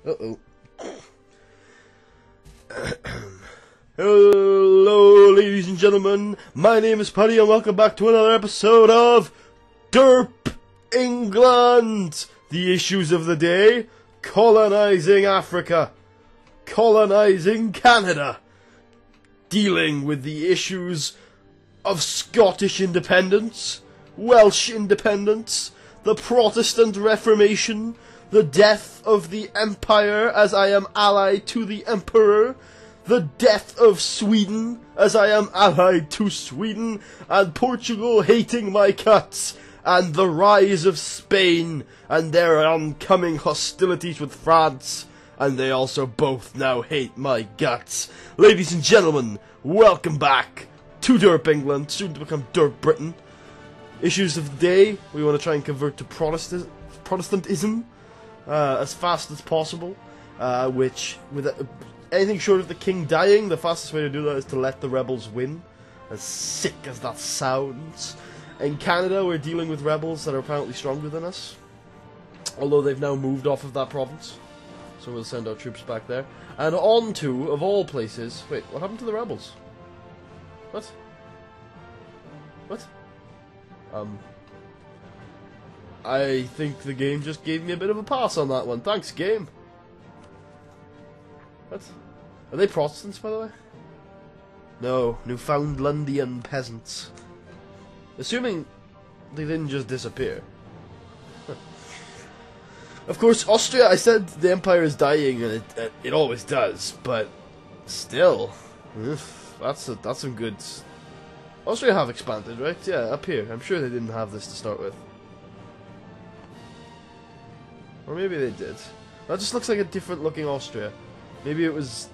Uh-oh. Hello, ladies and gentlemen. My name is Paddy, and welcome back to another episode of DERP England. The issues of the day: colonizing Africa, colonizing Canada, dealing with the issues of Scottish independence, Welsh independence, the Protestant Reformation, the death of the Empire as I am allied to the Emperor, the death of Sweden as I am allied to Sweden, and Portugal hating my guts, and the rise of Spain and their oncoming hostilities with France, and they also both now hate my guts. Ladies and gentlemen, welcome back to DERP England, soon to become DERP Britain. Issues of the day: we want to try and convert to Protestantism as fast as possible, which, with anything short of the king dying, the fastest way to do that is to let the rebels win, as sick as that sounds. In Canada, we're dealing with rebels that are apparently stronger than us, although they've now moved off of that province, so we'll send our troops back there. And on to, of all places, wait, what happened to the rebels? What? What? I think the game just gave me a bit of a pass on that one. Thanks, game. What? Are they Protestants, by the way? No, Newfoundlandian peasants. Assuming they didn't just disappear. Huh. Of course, Austria, I said the Empire is dying, and it always does, but still, that's some good... Austria have expanded, right? Yeah, up here. I'm sure they didn't have this to start with. Or maybe they did. That just looks like a different looking Austria. Maybe it was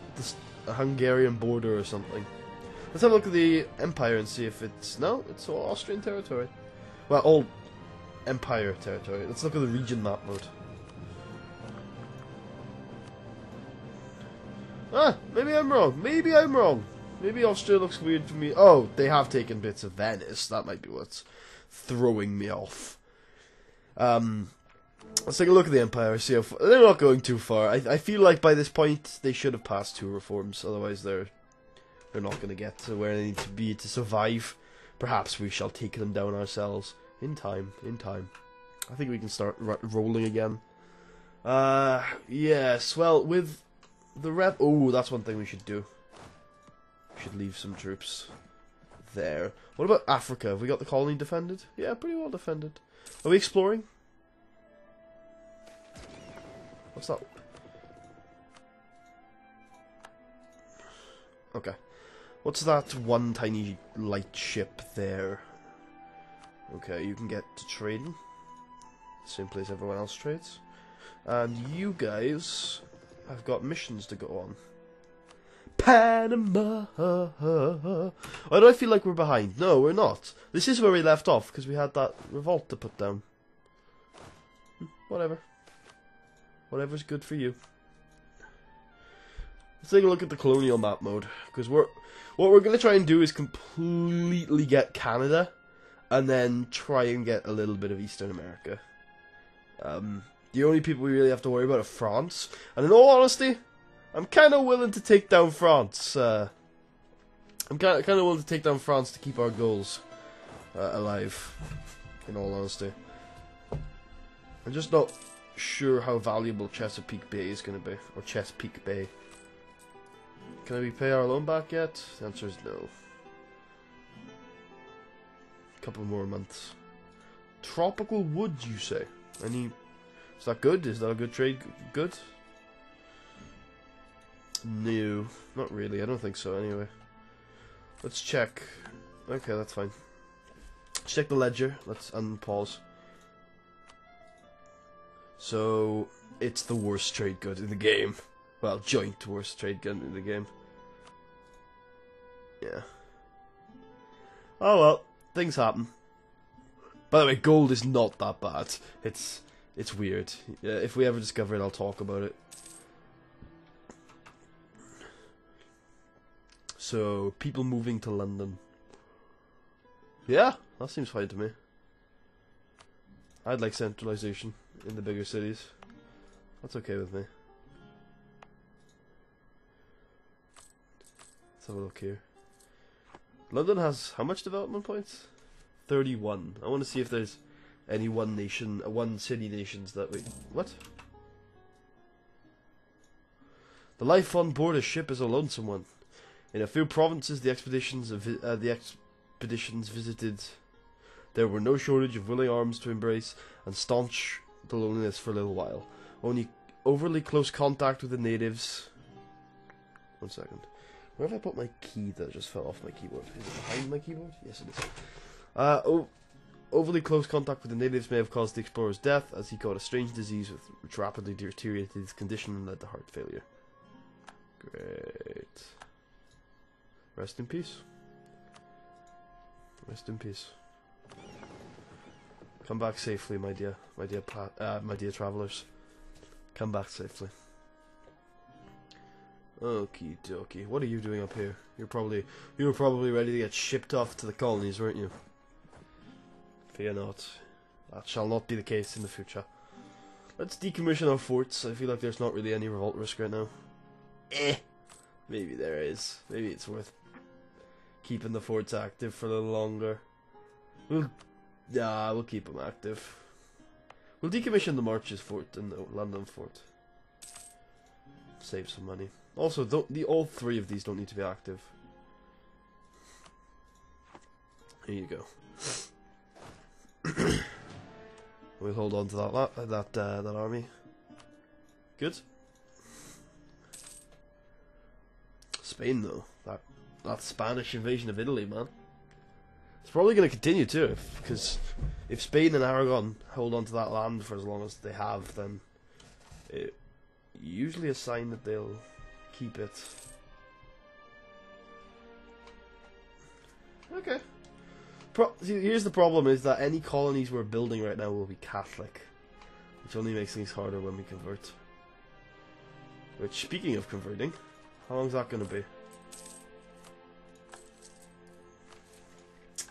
a Hungarian border or something. Let's have a look at the Empire and see if it's... No, it's all Austrian territory. Well, all Empire territory. Let's look at the region map mode. Ah, maybe I'm wrong. Maybe I'm wrong. Maybe Austria looks weird to me. Oh, they have taken bits of Venice. That might be what's throwing me off. Let's take a look at the Empire. See how they're not going too far. I feel like by this point they should have passed 2 reforms. Otherwise, they're not going to get to where they need to be to survive. Perhaps we shall take them down ourselves in time. In time, I think we can start rolling again. Yes. Well, with the oh, that's one thing we should do. Should leave some troops there. What about Africa? Have we got the colony defended? Yeah, pretty well defended. Are we exploring? What's that? Okay. What's that one tiny light ship there? Okay, you can get to trading. Same place everyone else trades. And you guys have got missions to go on. Panama. Why do I feel like we're behind? No, we're not. This is where we left off, because we had that revolt to put down. Whatever. Whatever's good for you. Let's take a look at the colonial map mode, because what we're going to try and do is completely get Canada, and then try and get a little bit of Eastern America. The only people we really have to worry about are France, and in all honesty, I'm kind of willing to take down France. I'm kind of willing to take down France to keep our goals alive. In all honesty, I'm just not sure how valuable Chesapeake Bay is going to be, or Chesapeake Bay. Can we pay our loan back yet? The answer is no. A couple more months. Tropical wood, you say? Is that good? Is that a good trade? Good? No, not really. I don't think so. Anyway, let's check. Okay, that's fine. Let's check the ledger. Let's unpause. So it's the worst trade good in the game. Well, joint worst trade good in the game. Yeah. Oh well, things happen. By the way, gold is not that bad. It's weird. Yeah, if we ever discover it, I'll talk about it. So, people moving to London. Yeah, that seems fine to me. I'd like centralization in the bigger cities. That's okay with me. Let's have a look here. London has how much development points? 31. I want to see if there's any one city nations that we... What? The life on board a ship is a lonesome one. In a few provinces the expeditions visited, there were no shortage of willing arms to embrace and staunch the loneliness for a little while. Only overly close contact with the natives... One second. Where have I put my key that just fell off my keyboard? Is it behind my keyboard? Yes, it is. Overly close contact with the natives may have caused the explorer's death, as he caught a strange disease which rapidly deteriorated his condition and led to heart failure. Great. Rest in peace. Rest in peace. Come back safely, my dear travellers. Come back safely. Okie dokie. What are you doing up here? You were probably ready to get shipped off to the colonies, weren't you? Fear not. That shall not be the case in the future. Let's decommission our forts. I feel like there's not really any revolt risk right now. Maybe there is. Maybe it's worth keeping the forts active for a little longer. We'll keep them active. We'll decommission the Marches fort and the London fort. Save some money. Also, all three of these don't need to be active. Here you go. We'll hold on to that army. Good. Spain, though, that Spanish invasion of Italy, man. It's probably going to continue too, because if Spain and Aragon hold on to that land for as long as they have, then it usually a sign that they'll keep it. Okay. Here's the problem: is that any colonies we're building right now will be Catholic, which only makes things harder when we convert. Which, speaking of converting, how long is that going to be?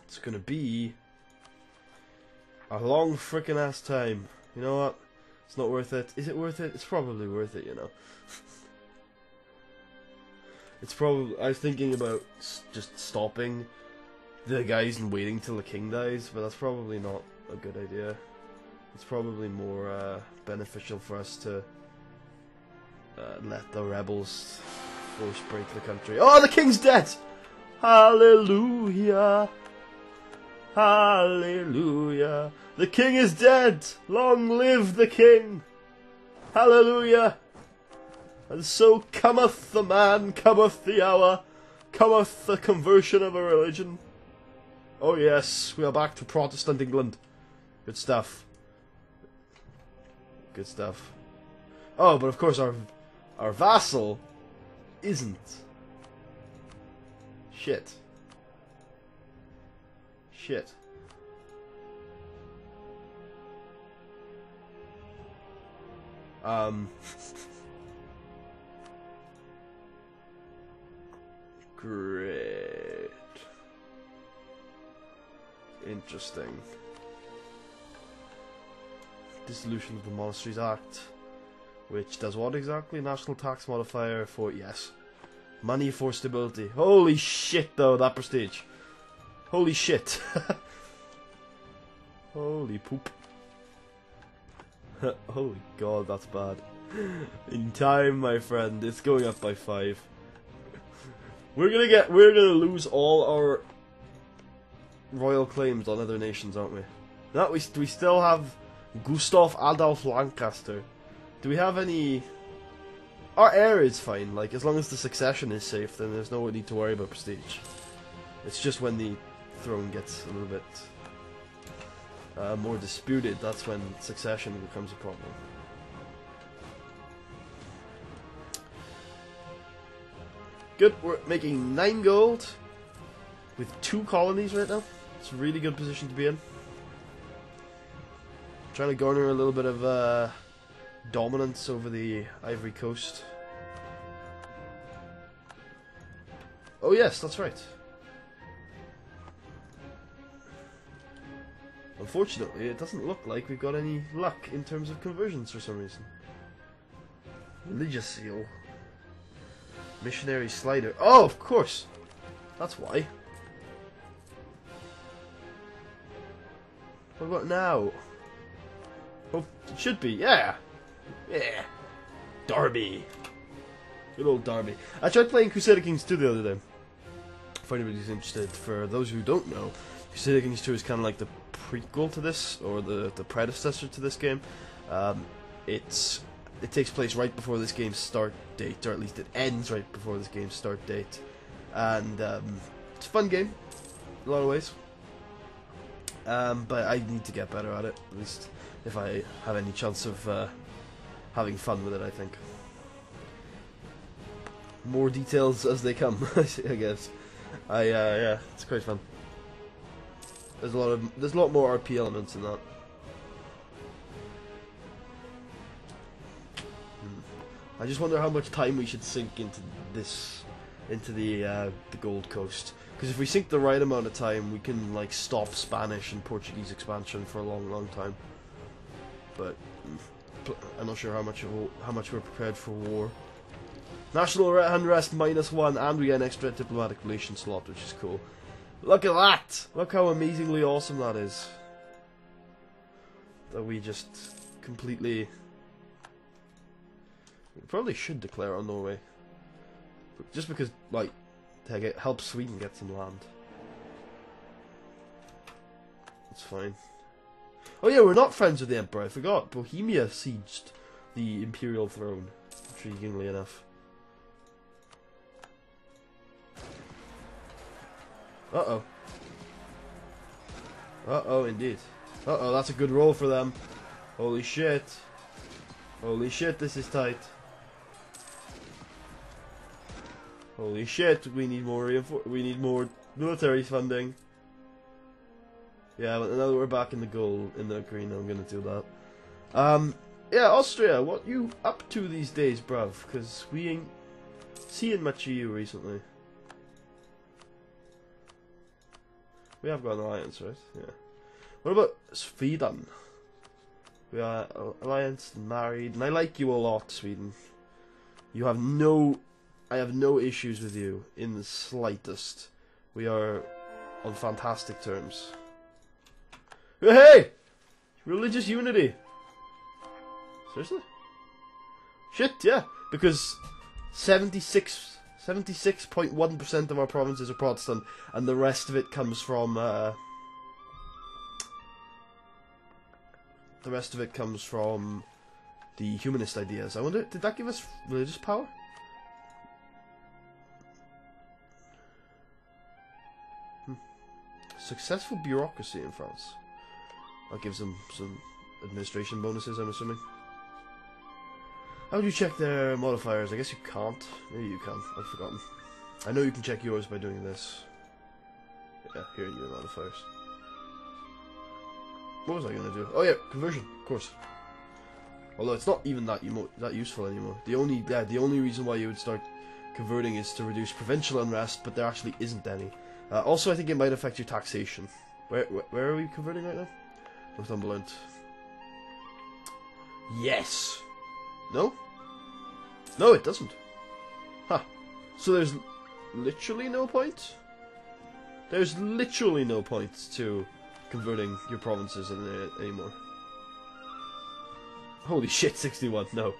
It's going to be a long frickin' ass time. You know what? It's not worth it. Is it worth it? It's probably worth it, you know. It's probably... I was thinking about just stopping the guys and waiting till the king dies, but that's probably not a good idea. It's probably more beneficial for us to let the rebels force break the country. Oh, the king's dead! Hallelujah! Hallelujah! The king is dead! Long live the king! Hallelujah! And so cometh the man, cometh the hour, cometh the conversion of a religion. Oh yes, we are back to Protestant England. Good stuff. Good stuff. Oh, but of course our vassal isn't. Shit. Shit. Great. Interesting. Dissolution of the Monasteries Act. Which does what exactly? National tax modifier for... Yes. Money for stability. Holy shit, though, that prestige. Holy shit. Holy poop. Holy god, that's bad. In time, my friend, it's going up by 5. We're gonna lose all our royal claims on other nations, aren't we? No, we still have Gustav Adolf Lancaster. Do we have any... Our heir is fine, like, as long as the succession is safe, then there's no need to worry about prestige. It's just when the throne gets a little bit more disputed, that's when succession becomes a problem. Good, we're making 9 gold with 2 colonies right now. It's a really good position to be in. Trying to garner a little bit of dominance over the Ivory Coast. Oh yes, that's right. Unfortunately, it doesn't look like we've got any luck in terms of conversions for some reason. Religious seal. Missionary slider. Oh, of course. That's why. What about now? Oh, it should be. Yeah. Yeah. Derby. Good old Derby. I tried playing Crusader Kings 2 the other day. For anybody who's interested. For those who don't know, Crusader Kings 2 is kind of like the prequel to this, or the predecessor to this game. It takes place right before this game's start date, or at least it ends right before this game's start date. And it's a fun game, in a lot of ways. But I need to get better at it, at least if I have any chance of having fun with it, I think. More details as they come, I guess. Yeah, it's quite fun. There's a lot more RP elements in that. I just wonder how much time we should sink into the Gold Coast. Because if we sink the right amount of time, we can like stop Spanish and Portuguese expansion for a long time. But I'm not sure how much we're prepared for war. National unrest -1, and we get an extra diplomatic relations slot, which is cool. Look at that! Look how amazingly awesome that is. That we just completely... We probably should declare on Norway. Just because, like, heck, it helps Sweden get some land. It's fine. Oh yeah, we're not friends with the Emperor, I forgot. Bohemia sieged the Imperial throne, intriguingly enough. Uh-oh. Uh-oh, indeed. Uh-oh, that's a good roll for them. Holy shit. Holy shit, this is tight. Holy shit, we need more military funding. Yeah, but now that we're back in the gold, in the green, I'm gonna do that. Yeah, Austria, what you up to these days, bruv? Because we ain't seeing much of you recently. We have got an alliance, right? Yeah. What about Sweden? We are alliance and married, and I like you a lot, Sweden. You have I have no issues with you in the slightest. We are on fantastic terms. Hey! Religious unity! Seriously? Shit, yeah. Because 76.1% of our provinces are Protestant, and the rest of it comes from the humanist ideas. I wonder, did that give us religious power? Successful bureaucracy in France. That gives them some administration bonuses, I'm assuming. How do you check their modifiers? I guess you can't. Maybe you can. I've forgotten. I know you can check yours by doing this. Yeah, here are your modifiers. What was I going to do? Oh yeah, conversion, of course. Although it's not even that useful anymore. The only reason why you would start converting is to reduce provincial unrest, but there actually isn't any. Also, I think it might affect your taxation. Where are we converting right now? Northumberland. Yes! No? No, it doesn't. Huh. So there's literally no point? There's literally no point to converting your provinces anymore. Holy shit, 61, no.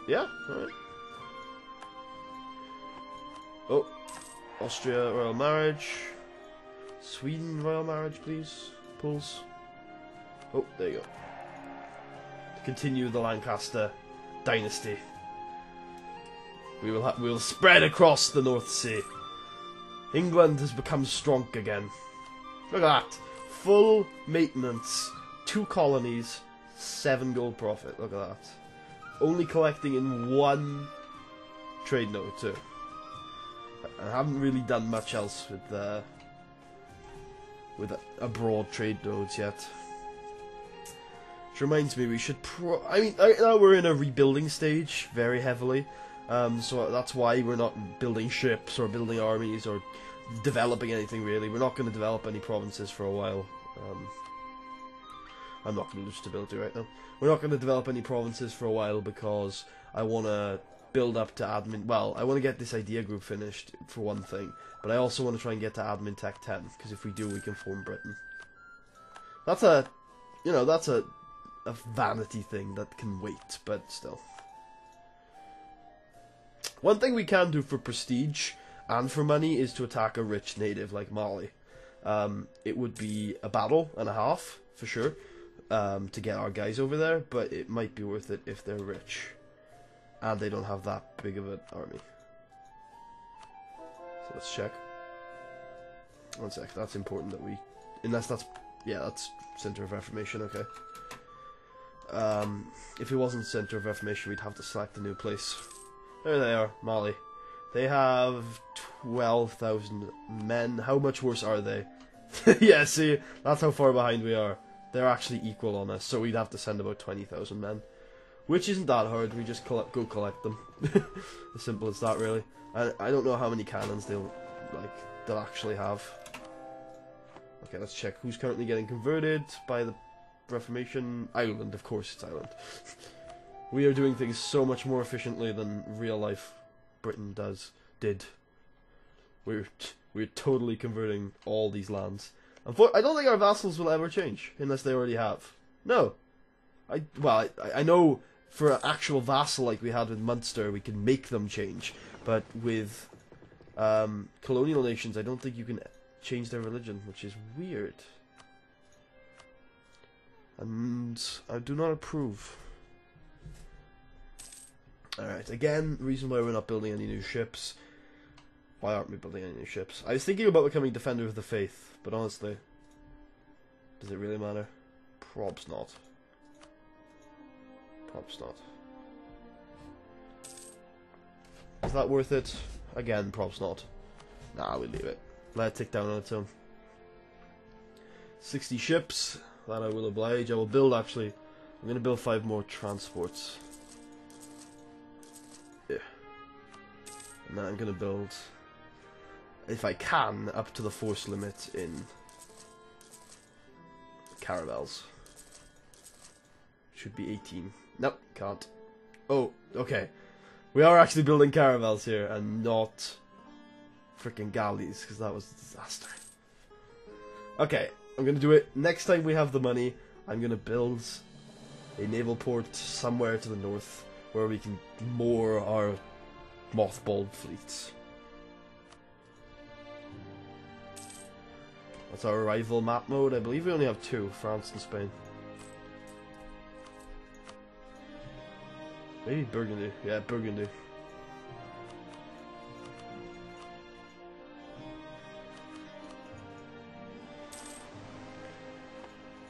Yeah? Alright. Oh. Austria, royal marriage. Sweden, royal marriage, please. Pulls. Oh, there you go. Continue the Lancaster dynasty. We will spread across the North Sea. England has become strong again. Look at that. Full maintenance, 2 colonies, 7 gold profit. Look at that. Only collecting in 1 trade node too. I haven't really done much else with abroad trade nodes yet. Which reminds me, we should I mean, right now we're in a rebuilding stage, very heavily. So that's why we're not building ships or building armies or developing anything really. We're not going to develop any provinces for a while. I'm not going to lose stability right now. We're not going to develop any provinces for a while because I want to build up to admin. Well, I want to get this idea group finished for one thing, but I also want to try and get to admin tech 10 because if we do, we can form Britain. That's a, that's a vanity thing that can wait, but still. One thing we can do for prestige and for money is to attack a rich native like Mali. It would be a battle and a half for sure to get our guys over there, but it might be worth it if they're rich. And they don't have that big of an army. So let's check. One sec, that's important that we... Unless that's... Yeah, that's Center of Reformation, okay. If it wasn't Center of Reformation, we'd have to select a new place. There they are, Mali. They have 12,000 men. How much worse are they? Yeah, see, that's how far behind we are. They're actually equal on us, so we'd have to send about 20,000 men. Which isn't that hard, we just go collect them. As simple as that, really. I don't know how many cannons they'll actually have. Okay, let's check who's currently getting converted by the Reformation. Ireland, of course it's Ireland. We are doing things so much more efficiently than real life Britain did. We're totally converting all these lands. I don't think our vassals will ever change, unless they already have. No. I know for an actual vassal like we had with Munster, we can make them change. But with colonial nations, I don't think you can change their religion, which is weird. And I do not approve. Alright, again, reason why we're not building any new ships. Why aren't we building any new ships? I was thinking about becoming Defender of the Faith, but honestly, does it really matter? Probs not. Probs not. Is that worth it? Again, probs not. Nah, we'll leave it. Let it tick down on its own. 60 ships, that I will oblige. I will build, actually, I'm going to build 5 more transports. Yeah. And then I'm going to build, if I can, up to the force limit in caravels. Should be 18. Nope, can't. Oh, okay. We are actually building caravels here and not freaking galleys, because that was a disaster. Okay, I'm going to do it. Next time we have the money, I'm going to build a naval port somewhere to the north where we can moor our mothballed fleets. That's our rival map mode. I believe we only have 2, France and Spain. Maybe Burgundy. Yeah, Burgundy.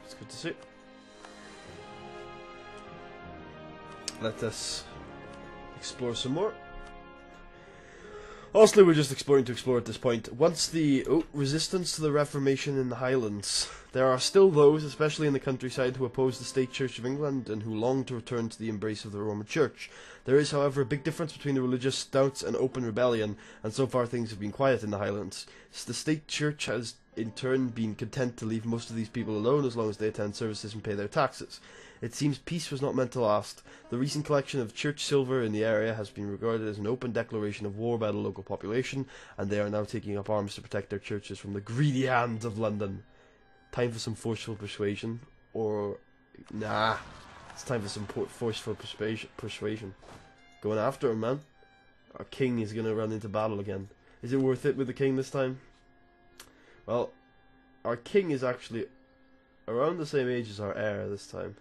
It's good to see. Let us explore some more. Honestly, we're just exploring to explore at this point. Once the resistance to the Reformation in the Highlands, there are still those, especially in the countryside, who oppose the State Church of England and who long to return to the embrace of the Roman Church. There is, however, a big difference between the religious stouts and open rebellion, and so far things have been quiet in the Highlands. The State Church has, in turn, been content to leave most of these people alone as long as they attend services and pay their taxes. It seems peace was not meant to last. The recent collection of church silver in the area has been regarded as an open declaration of war by the local population, and they are now taking up arms to protect their churches from the greedy hands of London. Time for some forceful persuasion, or... Nah, it's time for some forceful persuasion. Going after him, man. Our king is going to run into battle again. Is it worth it with the king this time? Well, our king is actually around the same age as our heir this time.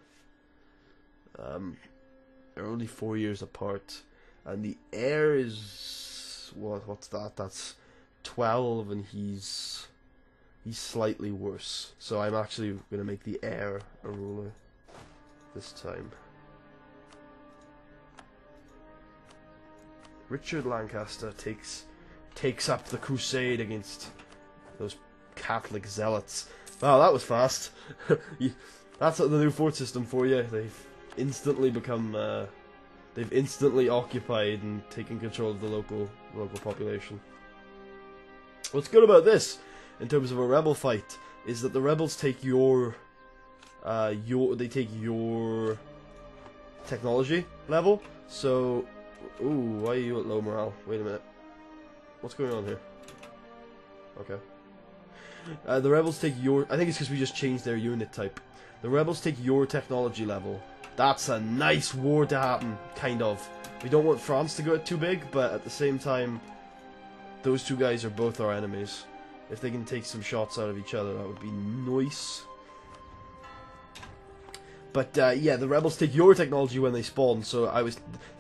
They're only 4 years apart, and the heir is what's that? That's 12, and he's slightly worse. So I'm actually going to make the heir a ruler this time. Richard Lancaster takes up the crusade against those Catholic zealots. Wow, that was fast. That's the new fort system for you. They've instantly become, they've instantly occupied and taken control of the local population. What's good about this, in terms of a rebel fight, is that the rebels take your technology level. So Ooh, why are you at low morale? Wait a minute. What's going on here? Okay. The rebels take your... I think it's because we just changed their unit type. The rebels take your technology level. That's a nice war to happen, kind of. We don't want France to go too big, but at the same time, those two guys are both our enemies. If they can take some shots out of each other, that would be nice. But yeah, the rebels take your technology when they spawn, so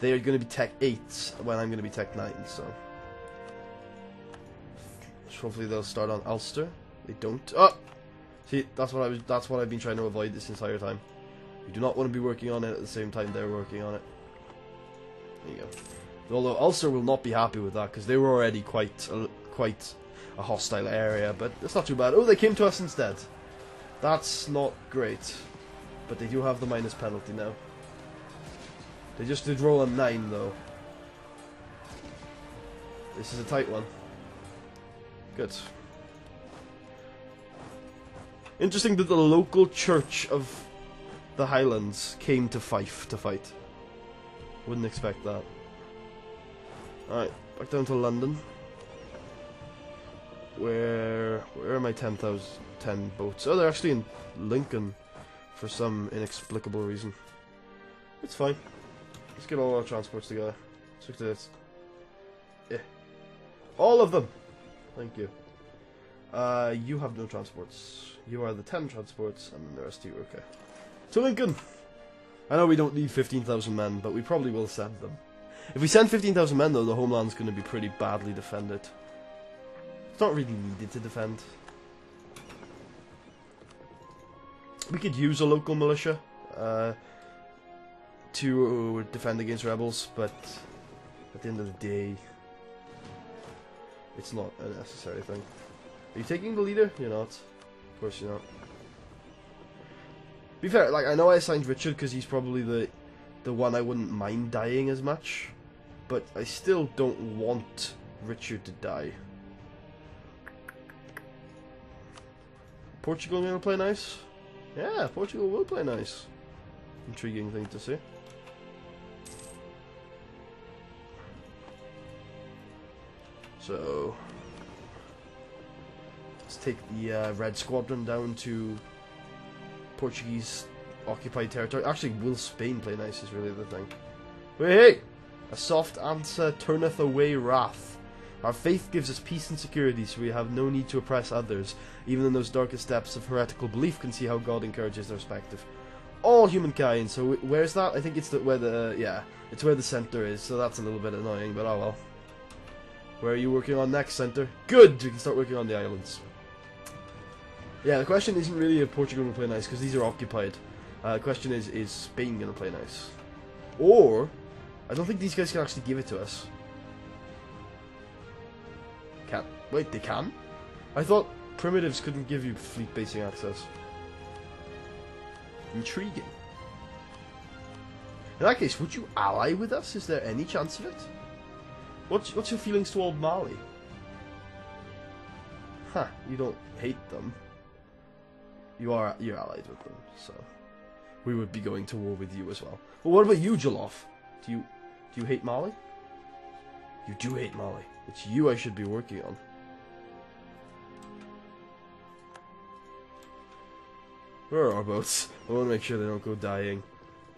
they are going to be Tech 8 when I'm going to be Tech 9, so hopefully they'll start on Ulster. They don't. Oh, see, that's what I've been trying to avoid this entire time. You do not want to be working on it at the same time they're working on it. There you go. Although Ulster will not be happy with that because they were already quite a hostile area, but it's not too bad. Oh, they came to us instead. That's not great. But they do have the minus penalty now. They just did roll a 9 though. This is a tight one. Good. Interesting that the local church of the Highlands came to Fife to fight. Wouldn't expect that. Alright, back down to London. Where are my 10 boats? Oh, they're actually in Lincoln for some inexplicable reason. It's fine. Let's get all our transports together. Let's look at this. Yeah. All of them! Thank you. You have no transports. You are the 10 transports, and the rest of you, okay. To Lincoln! I know we don't need 15,000 men, but we probably will send them. If we send 15,000 men, though, the homeland's going to be pretty badly defended. It's not really needed to defend. We could use a local militia to defend against rebels, but at the end of the day, it's not a necessary thing. Are you taking the leader? You're not. Of course you're not. Be fair, like, I know I assigned Richard because he's probably the one I wouldn't mind dying as much, but I still don't want Richard to die. Portugal gonna play nice? Yeah, Portugal will play nice. Intriguing thing to see. So let's take the Red Squadron down to Portuguese occupied territory. Actually, will Spain play nice is really the thing. Hey! A soft answer turneth away wrath. Our faith gives us peace and security, so we have no need to oppress others. Even in those darkest depths of heretical belief can see how God encourages the respective all humankind. So where's that? I think it's where the center is, so that's a little bit annoying, but oh well. Where are you working on next, center? Good! We can start working on the islands. Yeah, the question isn't really if Portugal will play nice, because these are occupied. The question is Spain going to play nice? Or, I don't think these guys can actually give it to us. Can't. Wait, they can? I thought primitives couldn't give you fleet basing access. Intriguing. In that case, would you ally with us? Is there any chance of it? What's your feelings toward Mali? Huh, you don't hate them. You're allied with them, so we would be going to war with you as well. But what about you, Jollof? Do you hate Mali? You do hate Mali. It's you I should be working on. Where are our boats? I want to make sure they don't go dying.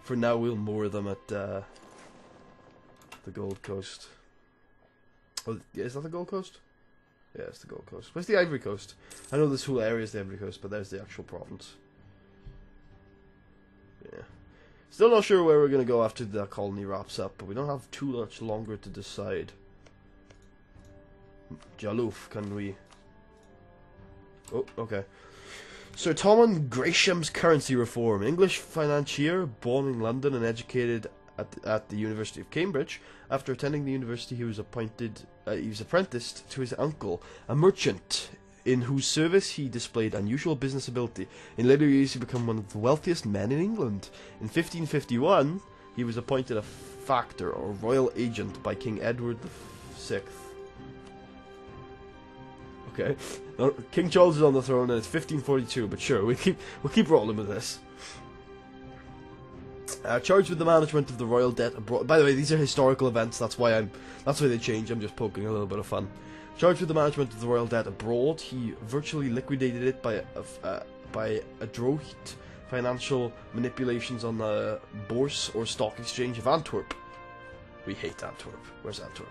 For now, we'll moor them at the Gold Coast. Oh, is that the Gold Coast? Yeah, it's the Gold Coast. Where's the Ivory Coast? I know this whole area is the Ivory Coast, but there's the actual province. Yeah. Still not sure where we're going to go after the colony wraps up, but we don't have too much longer to decide. Jalouf, can we... Oh, okay. Sir Tommen Gresham's currency reform. English financier, born in London and educated at the University of Cambridge. After attending the university, he was apprenticed to his uncle, a merchant, in whose service he displayed unusual business ability. In later years, he became one of the wealthiest men in England. In 1551, he was appointed a factor or royal agent by King Edward VI. Okay, King Charles is on the throne, and it's 1542. But sure, we'll keep rolling with this. Charged with the management of the royal debt abroad. By the way, these are historical events. That's why they change. I'm just poking a little bit of fun. Charged with the management of the royal debt abroad, he virtually liquidated it by adroit financial manipulations on the Bourse or Stock Exchange of Antwerp. We hate Antwerp. Where's Antwerp?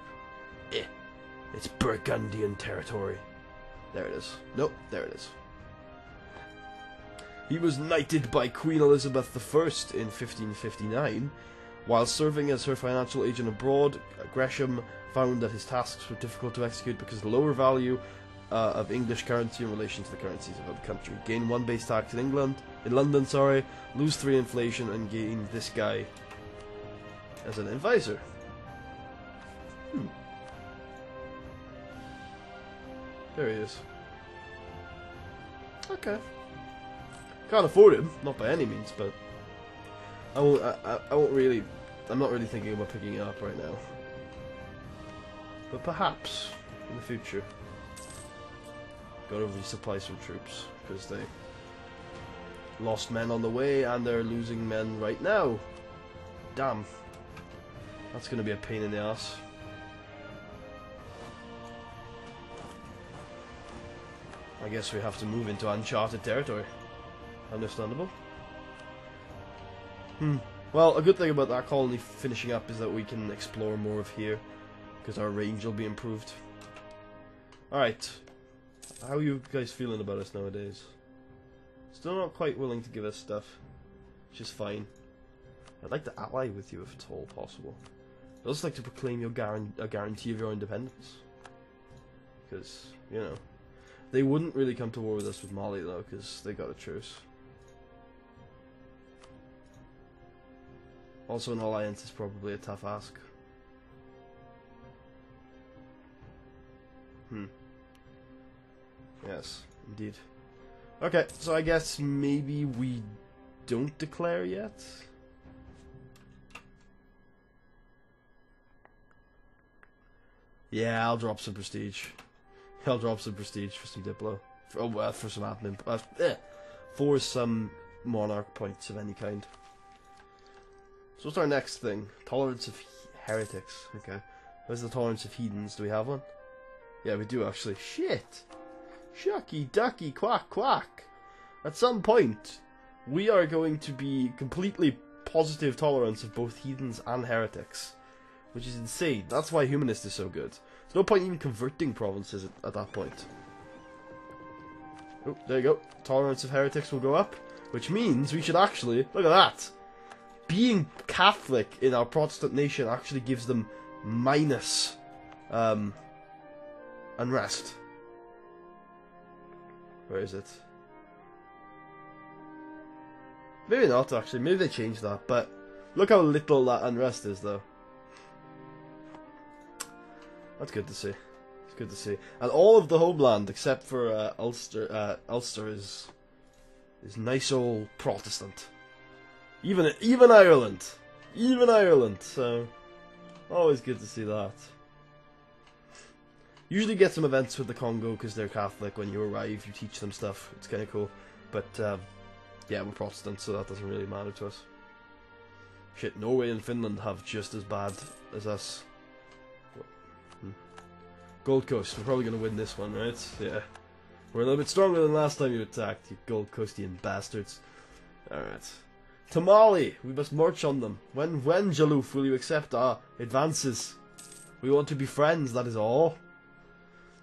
It's Burgundian territory. There it is. Nope, there it is. He was knighted by Queen Elizabeth I in 1559. While serving as her financial agent abroad, Gresham found that his tasks were difficult to execute because of the lower value of English currency in relation to the currencies of other countries. Gain 1 base tax in London, lose 3 inflation, and gain this guy as an advisor. There he is. Okay. Can't afford him, not by any means, but I won't really. I'm not really thinking about picking it up right now. But perhaps in the future. Gotta resupply some troops because they lost men on the way and they're losing men right now. Damn. That's gonna be a pain in the ass. I guess we have to move into uncharted territory. Understandable. Well, a good thing about that colony finishing up is that we can explore more of here, because our range will be improved. Alright. How are you guys feeling about us nowadays? Still not quite willing to give us stuff, which is fine. I'd like to ally with you if it's all possible. I'd also like to proclaim your a guarantee of your independence. Because, you know, they wouldn't really come to war with us with Mali though, because they got a truce. Also, an alliance is probably a tough ask. Yes, indeed. Okay, so I guess maybe we don't declare yet? Yeah, I'll drop some prestige. I'll drop some prestige for some Diplo. For some admin. For some monarch points of any kind. So what's our next thing? Tolerance of heretics. Okay. Where's the tolerance of heathens? Do we have one? Yeah, we do actually. Shit! Shucky ducky quack quack! At some point, we are going to be completely positive tolerance of both heathens and heretics. Which is insane. That's why humanist is so good. There's no point even converting provinces at that point. Oh, there you go. Tolerance of heretics will go up. Which means we should actually... Look at that! Being Catholic in our Protestant nation actually gives them minus unrest. Where is it? Maybe not actually, maybe they changed that, but look how little that unrest is though. That's good to see. It's good to see. And all of the homeland except for Ulster is nice old Protestant. Even Ireland, so always good to see that. Usually get some events with the Congo because they're Catholic. When you arrive, you teach them stuff. It's kind of cool, but yeah, we're Protestant, so that doesn't really matter to us. Shit, Norway and Finland have just as bad as us. Gold Coast, we're probably gonna win this one, right? Yeah, we're a little bit stronger than last time you attacked, you Gold Coastian bastards. All right. Tamale, we must march on them. When, Jaloof, will you accept our advances? We want to be friends, that is all.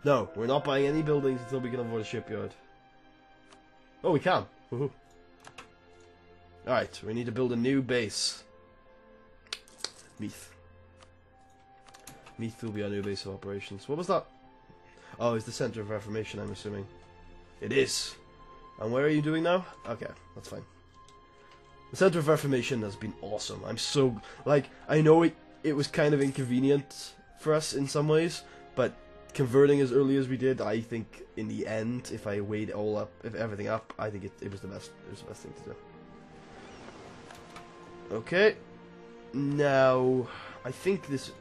No, we're not buying any buildings until we can avoid a shipyard. Oh, we can. Woohoo. Alright, we need to build a new base. Meath. Meath will be our new base of operations. What was that? Oh, it's the Centre of Reformation, I'm assuming. It is. And where are you doing now? Okay, that's fine. The Centre of Reformation has been awesome. I'm so... Like, I know it was kind of inconvenient for us in some ways, but converting as early as we did, I think in the end, if I weighed it all up, if everything up, I think it was the best. It was the best thing to do. Okay. Now, I think this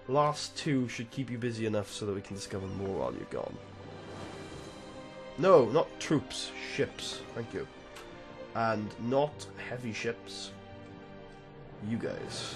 last two should keep you busy enough so that we can discover more while you're gone. No, not troops. Ships. Thank you. And not heavy ships. you guys.